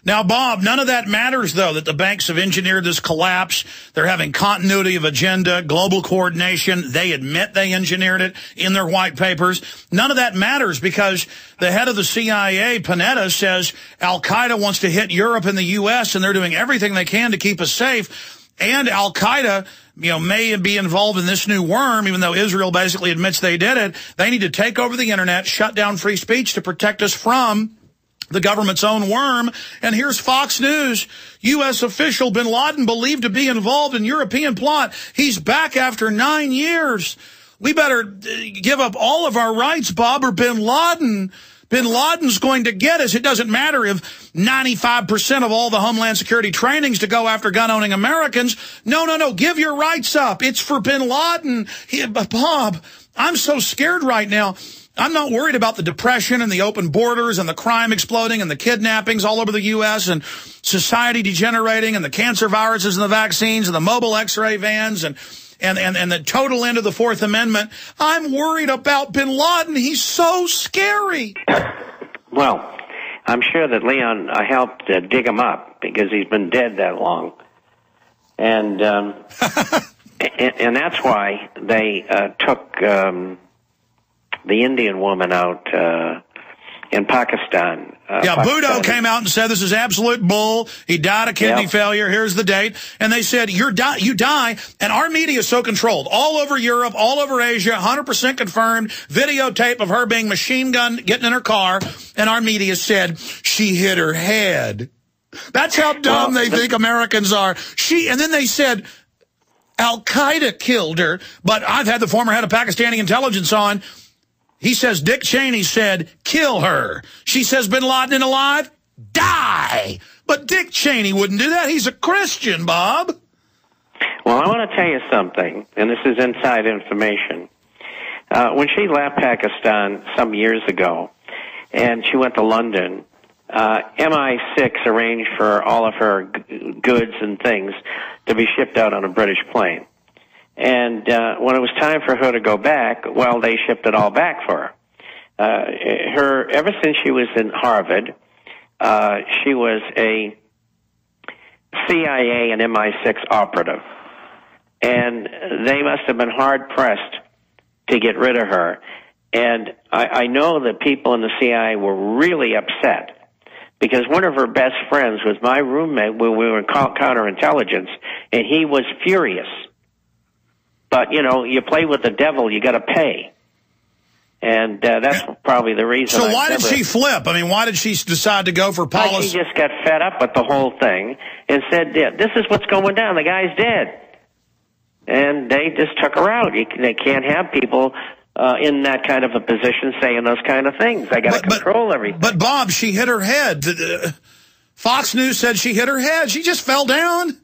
Now, Bob, none of that matters, though, that the banks have engineered this collapse. They're having continuity of agenda, global coordination. They admit they engineered it in their white papers. None of that matters because the head of the CIA, Panetta, says Al-Qaeda wants to hit Europe and the U.S., and they're doing everything they can to keep us safe. And Al-Qaeda, may be involved in this new worm, even though Israel basically admits they did it. They need to take over the internet, shut down free speech to protect us from the government's own worm. And here's Fox News. U.S. official bin Laden believed to be involved in European plot. He's back after 9 years. We better give up all of our rights, Bob, or bin Laden's going to get us. It doesn't matter if 95% of all the Homeland Security training's to go after gun-owning Americans. No. Give your rights up. It's for bin Laden. Bob, I'm so scared right now. I'm not worried about the depression and the open borders and the crime exploding and the kidnappings all over the U.S. and society degenerating and the cancer viruses and the vaccines and the mobile X-ray vans and the total end of the Fourth Amendment. I'm worried about bin Laden. He's so scary. Well, I'm sure that Leon helped dig him up because he's been dead that long. And and that's why they took the Indian woman out in Pakistan. Bhutto came out and said this is absolute bull. He died of kidney failure. Here's the date. And they said, you die. And our media is so controlled. All over Europe, all over Asia, 100% confirmed. Videotape of her being machine gunned, getting in her car. And our media said, she hit her head. That's how dumb they think Americans are. And then they said, Al-Qaeda killed her. But I've had the former head of Pakistani intelligence on. He says Dick Cheney said, kill her. She says bin Laden alive? Die. But Dick Cheney wouldn't do that. He's a Christian, Bob. Well, I want to tell you something, and this is inside information. When she left Pakistan some years ago, and she went to London, MI6 arranged for all of her goods and things to be shipped out on a British plane. And when it was time for her to go back, well, they shipped it all back for her. Ever since she was in Harvard, she was a CIA and MI6 operative. And they must have been hard-pressed to get rid of her. And I know that people in the CIA were really upset because one of her best friends was my roommate when we were in counterintelligence, and he was furious. But, you play with the devil, you got to pay. And that's probably the reason. So why did she flip? I mean, why did she decide to go for policy? She just got fed up with the whole thing and said, this is what's going down. The guy's dead. And they just took her out. They can't have people in that kind of a position saying those kind of things. They got to control everything. But, Bob, she hit her head. Fox News said she hit her head. She just fell down.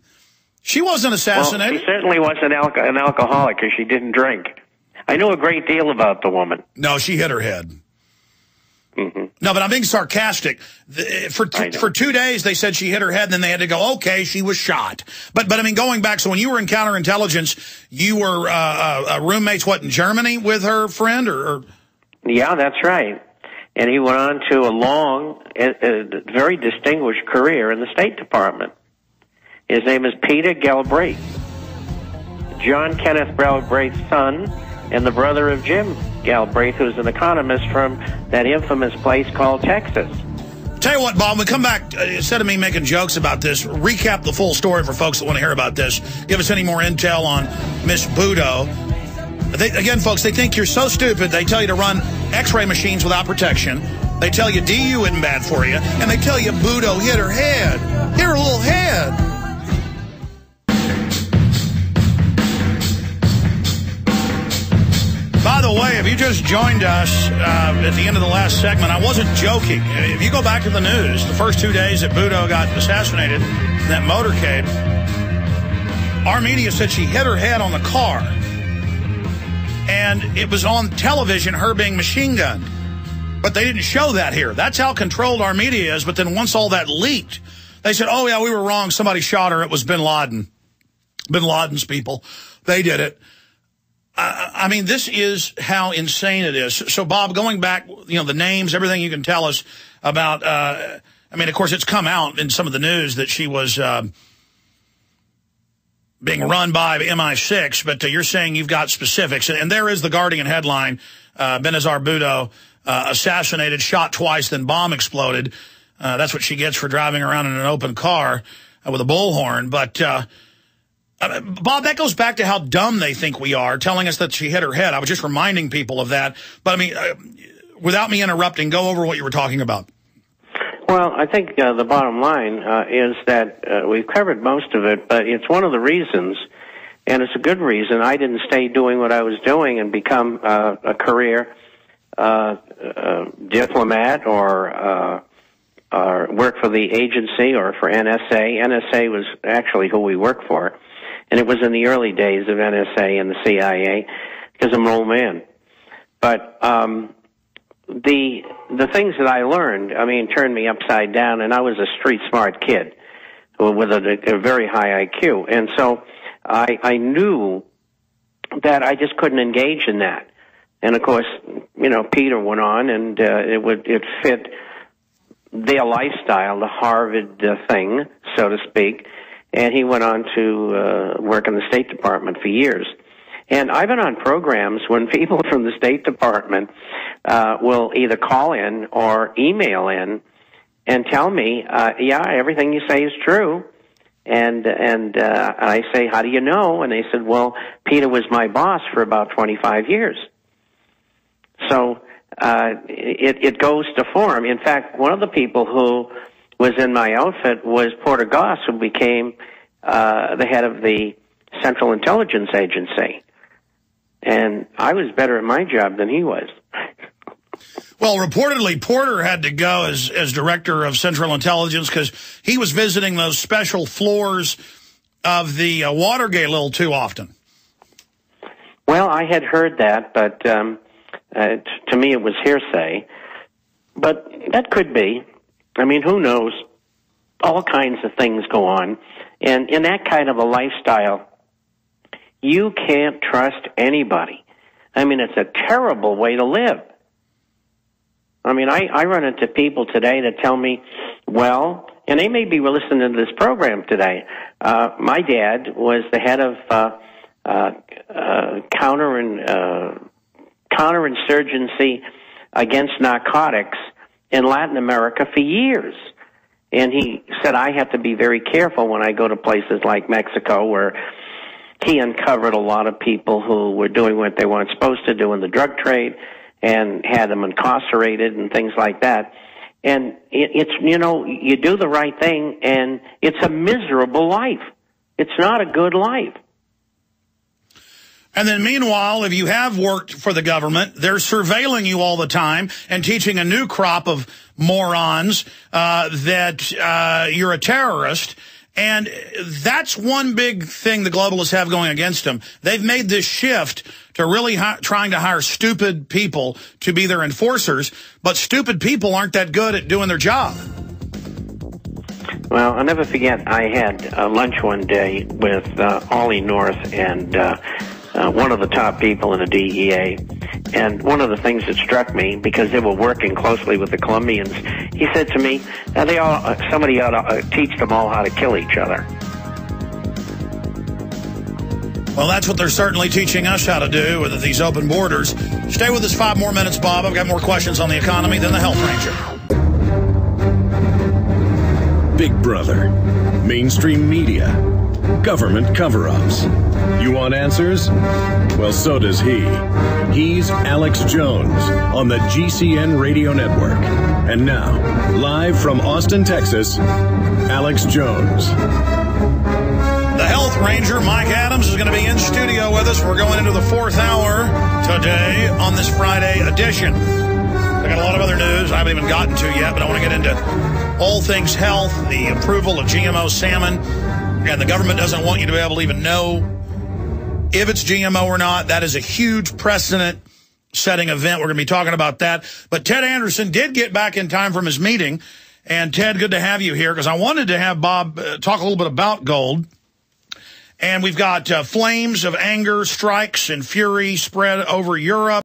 She wasn't assassinated. Well, she certainly wasn't an alcoholic because she didn't drink. I know a great deal about the woman. No, she hit her head. Mm-hmm. No, but I'm being sarcastic. For 2 days, they said she hit her head, and then they had to go, okay, she was shot. But I mean, going back, so when you were in counterintelligence, you were roommates, in Germany with her friend? or? Yeah, that's right. And he went on to a long, very distinguished career in the State Department. His name is Peter Galbraith, John Kenneth Galbraith's son, and the brother of Jim Galbraith, who's an economist from that infamous place called Texas. Tell you what, Bob, when we come back, instead of me making jokes about this, recap the full story for folks that want to hear about this. Give us any more intel on Miss Bhutto. Again, folks, they think you're so stupid, they tell you to run X-ray machines without protection. They tell you DU isn't bad for you. And they tell you Bhutto hit her head. Hit her little head. By the way, if you just joined us at the end of the last segment, I wasn't joking. If you go back to the news, the first 2 days that Bhutto got assassinated in that motorcade, our media said she hit her head on the car. And it was on television, her being machine gunned. But they didn't show that here. That's how controlled our media is. But then once all that leaked, they said, oh, yeah, we were wrong. Somebody shot her. It was bin Laden. Bin Laden's people. They did it. I mean, this is how insane it is. So, Bob, going back, the names, everything you can tell us about I mean, of course, it's come out in some of the news that she was being run by MI6, but you're saying you've got specifics. And there is the Guardian headline, Benazir Bhutto assassinated, shot twice, then bomb exploded. That's what she gets for driving around in an open car with a bullhorn. But, Bob, that goes back to how dumb they think we are, telling us that she hit her head. I was just reminding people of that. But, I mean, without me interrupting, go over what you were talking about. Well, I think the bottom line is that we've covered most of it, but it's one of the reasons, and it's a good reason, I didn't stay doing what I was doing and become a career diplomat or work for the agency or for NSA. NSA was actually who we worked for, and it was in the early days of NSA and the CIA, because I'm an old man. But the things that I learned, I mean, turned me upside down, and I was a street smart kid with a very high IQ. And so I knew that I just couldn't engage in that. And of course, you know, Peter went on, and it fit their lifestyle, the Harvard thing, so to speak. And he went on to work in the State Department for years. And I've been on programs when people from the State Department will either call in or email in and tell me, yeah, everything you say is true. And I say, how do you know? And they said, well, Peter was my boss for about 25 years. So it goes to form. In fact, one of the people who was in my outfit was Porter Goss, who became the head of the Central Intelligence Agency. And I was better at my job than he was. Well, reportedly, Porter had to go as director of Central Intelligence because he was visiting those special floors of the Watergate a little too often. Well, I had heard that, but to me it was hearsay. But that could be. I mean, who knows? All kinds of things go on. And in that kind of a lifestyle, you can't trust anybody. I mean, it's a terrible way to live. I mean, I run into people today that tell me, well, and they may be listening to this program today. My dad was the head of counterinsurgency against narcotics in Latin America for years. And he said, I have to be very careful when I go to places like Mexico, where he uncovered a lot of people who were doing what they weren't supposed to do in the drug trade and had them incarcerated and things like that. And it's, you know, you do the right thing, and it's a miserable life. It's not a good life. And then meanwhile, if you have worked for the government, they're surveilling you all the time and teaching a new crop of morons that you're a terrorist. And that's one big thing the globalists have going against them. They've made this shift to really trying to hire stupid people to be their enforcers, but stupid people aren't that good at doing their job. Well, I'll never forget, I had lunch one day with Ollie North and one of the top people in the DEA. And one of the things that struck me, because they were working closely with the Colombians, he said to me, somebody ought to teach them all how to kill each other. Well, that's what they're certainly teaching us how to do with these open borders. Stay with us 5 more minutes, Bob. I've got more questions on the economy than the Health Ranger. Big Brother, mainstream media, government cover-ups. You want answers? Well, so does he. He's Alex Jones on the GCN Radio Network. And now, live from Austin, Texas, Alex Jones. The Health Ranger, Mike Adams, is going to be in studio with us. We're going into the 4th hour today on this Friday edition. I got a lot of other news I haven't even gotten to yet, but I want to get into all things health, the approval of GMO salmon, and the government doesn't want you to be able to even know if it's GMO or not. That is a huge precedent-setting event. We're going to be talking about that. But Ted Anderson did get back in time from his meeting. And, Ted, good to have you here, because I wanted to have Bob talk a little bit about gold. And we've got flames of anger, strikes, and fury spread over Europe.